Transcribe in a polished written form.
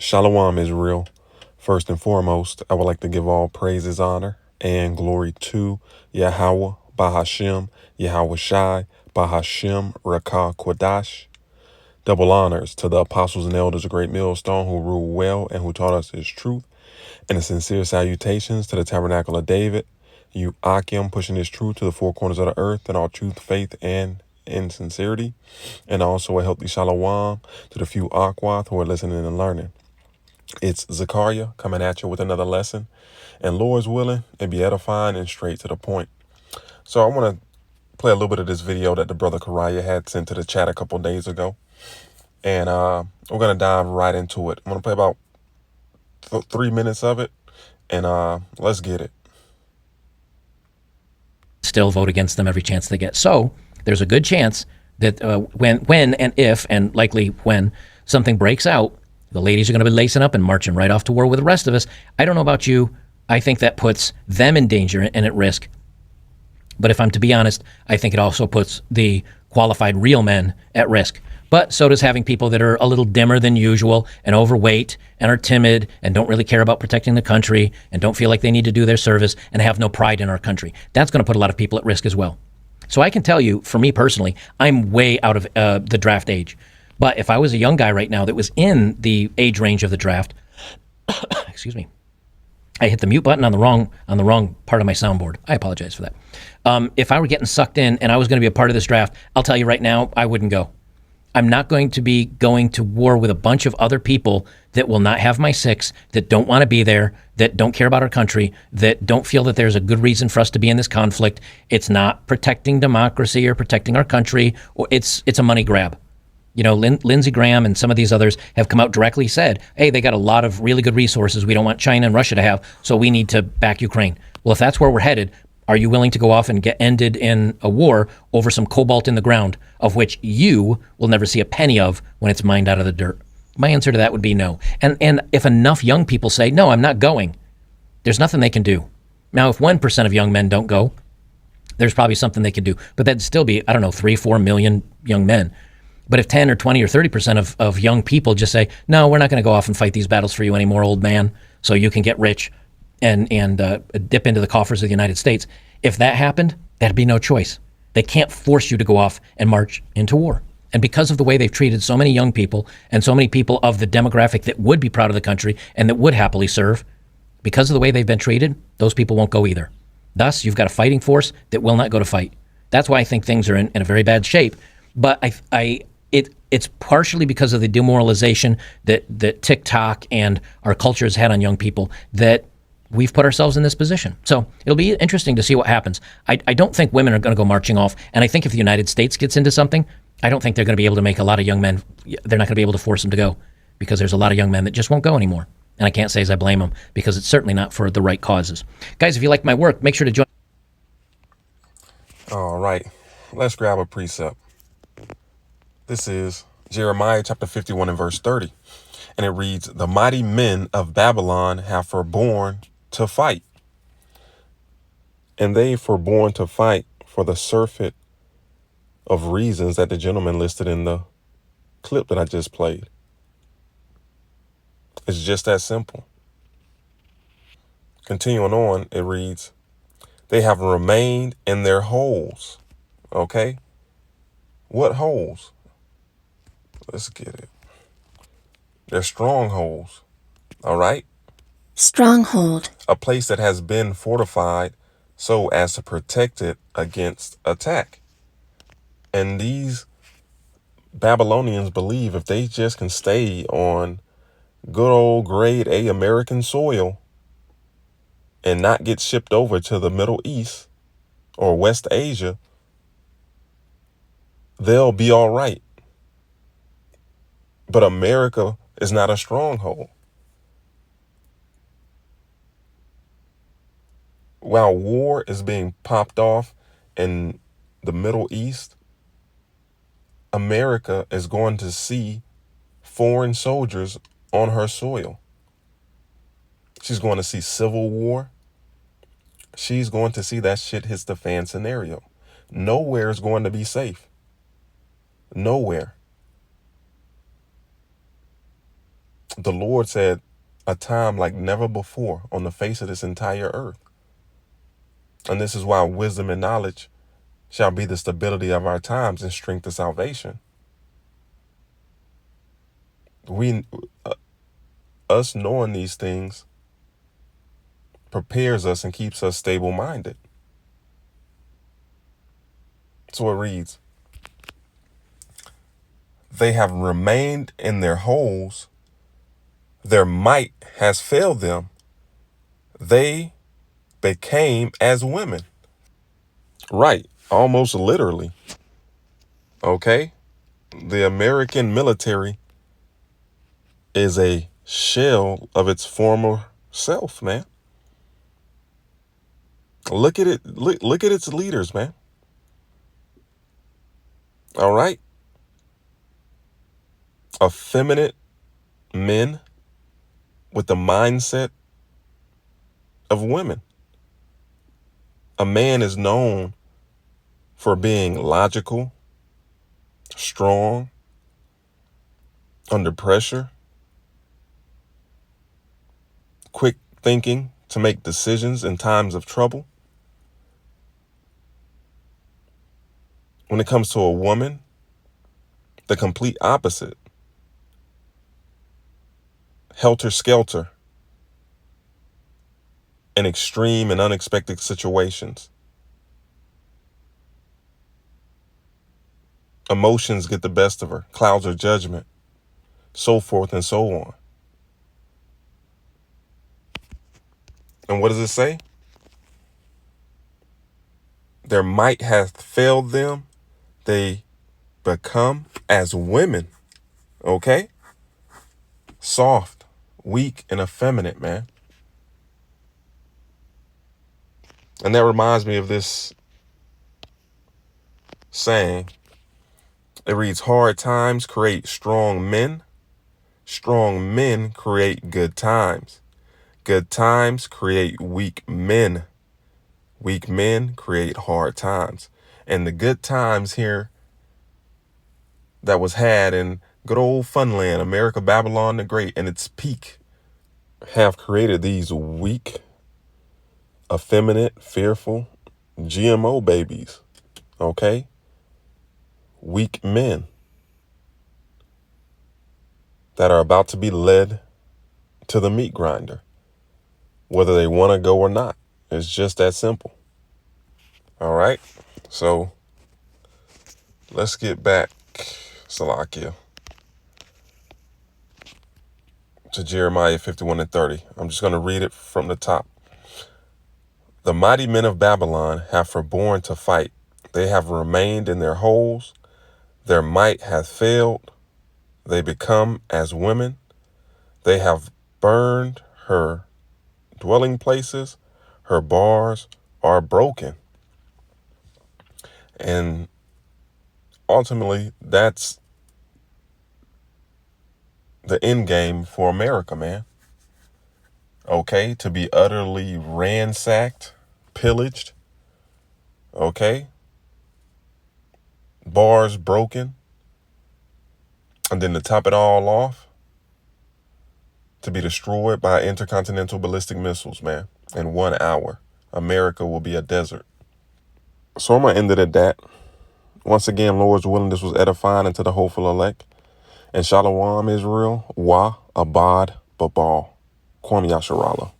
Shalom, Israel. First and foremost, I would like to give all praises, honor, and glory to Yahweh, Bahashem, Yahweh Shai, Bahashem, Rakah, Quadash. Double honors to the apostles and elders of Great Millstone who rule well and who taught us his truth. And the sincere salutations to the Tabernacle of David, you Akim, pushing his truth to the four corners of the earth in all truth, faith, and in sincerity. And also a healthy shalom to the few Akwath who are listening and learning. It's Zachariah coming at you with another lesson, and Lord's willing, and be edifying and straight to the point. So I want to play a little bit of this video that the brother Kariah had sent to the chat a couple days ago, and we're going to dive right into it. I'm going to play about 3 minutes of it, and let's get it. Still vote against them every chance they get. So there's a good chance that when and if and likely when something breaks out, the ladies are going to be lacing up and marching right off to war with the rest of us. I don't know about you. I think that puts them in danger and at risk. But if I'm to be honest, I think it also puts the qualified real men at risk. But so does having people that are a little dimmer than usual and overweight and are timid and don't really care about protecting the country and don't feel like they need to do their service and have no pride in our country. That's going to put a lot of people at risk as well. So I can tell you, for me personally, I'm way out of the draft age. But if I was a young guy right now that was in the age range of the draft, excuse me, I hit the mute button on the wrong part of my soundboard. I apologize for that. If I were getting sucked in and I was going to be a part of this draft, I'll tell you right now, I wouldn't go. I'm not going to be going to war with a bunch of other people that will not have my six, that don't want to be there, that don't care about our country, that don't feel that there's a good reason for us to be in this conflict. It's not protecting democracy or protecting our country. Or it's a money grab. You know, Lindsey Graham and some of these others have come out directly said, hey, they got a lot of really good resources we don't want China and Russia to have, so we need to back Ukraine. Well, if that's where we're headed, are you willing to go off and get ended in a war over some cobalt in the ground, of which you will never see a penny of when it's mined out of the dirt? My answer to that would be no. And if enough young people say, no, I'm not going, there's nothing they can do. Now, if 1% of young men don't go, there's probably something they could do. But that'd still be, 3-4 million young men. But if 10 or 20 or 30% of young people just say, no, we're not going to go off and fight these battles for you anymore, old man, so you can get rich and dip into the coffers of the United States. If that happened, that'd be no choice. They can't force you to go off and march into war. And because of the way they've treated so many young people and so many people of the demographic that would be proud of the country and that would happily serve, because of the way they've been treated, those people won't go either. Thus, you've got a fighting force that will not go to fight. That's why I think things are in a very bad shape. But it's partially because of the demoralization that TikTok and our culture has had on young people that we've put ourselves in this position. So it'll be interesting to see what happens. I don't think women are going to go marching off. And I think if the United States gets into something, I don't think they're going to be able to make a lot of young men. They're not going to be able to force them to go because there's a lot of young men that just won't go anymore. And I can't say as I blame them because it's certainly not for the right causes. Guys, if you like my work, make sure to join. All right, let's grab a precept. This is Jeremiah chapter 51 and verse 30. And it reads, the mighty men of Babylon have forborne to fight. And they forborne to fight for the surfeit of reasons that the gentleman listed in the clip that I just played. It's just that simple. Continuing on, it reads, they have remained in their holes. Okay? What holes? Let's get it. They're strongholds. All right? Stronghold. A place that has been fortified so as to protect it against attack. And these Babylonians believe if they just can stay on good old grade A American soil and not get shipped over to the Middle East or West Asia, they'll be all right. But America is not a stronghold. While war is being popped off in the Middle East, America is going to see foreign soldiers on her soil. She's going to see civil war. She's going to see that shit hits the fan scenario. Nowhere is going to be safe. Nowhere. The Lord said, a time like never before on the face of this entire earth. And this is why wisdom and knowledge shall be the stability of our times and strength of salvation. We, us knowing these things prepares us and keeps us stable-minded. So it reads, they have remained in their holes. Their might has failed them. They became as women. Right. Almost literally. Okay. The American military is a shell of its former self, man. Look at it. Look at its leaders, man. All right. Effeminate men with the mindset of women. A man is known for being logical, strong, under pressure, quick thinking to make decisions in times of trouble. When it comes to a woman, the complete opposite. Helter-skelter in extreme and unexpected situations. Emotions get the best of her, clouds of judgment, so forth and so on. And what does it say? Their might hath failed them. They become as women. Okay? Soft, weak, and effeminate, man. And that reminds me of this saying. It reads, hard times create strong men. Strong men create good times. Good times create weak men. Weak men create hard times. And the good times here that was had in good old Funland, America, Babylon the Great, and its peak, have created these weak, effeminate, fearful GMO babies. Okay? Weak men that are about to be led to the meat grinder, whether they want to go or not. It's just that simple. All right? So let's get back, Salakia, to Jeremiah 51:30. I'm just going to read it from the top. The mighty men of Babylon have forborne to fight. They have remained in their holes. Their might hath failed. They become as women. They have burned her dwelling places. Her bars are broken. And ultimately, that's the end game for America, man. Okay? To be utterly ransacked, pillaged. Okay? Bars broken. And then to top it all off, to be destroyed by intercontinental ballistic missiles, man. In 1 hour, America will be a desert. So I'm going to end it at that. Once again, Lord's willing, this was edifying unto the hopeful elect. And Shalom, Israel, Wa, Abad, Babal, Kwam Yasharala.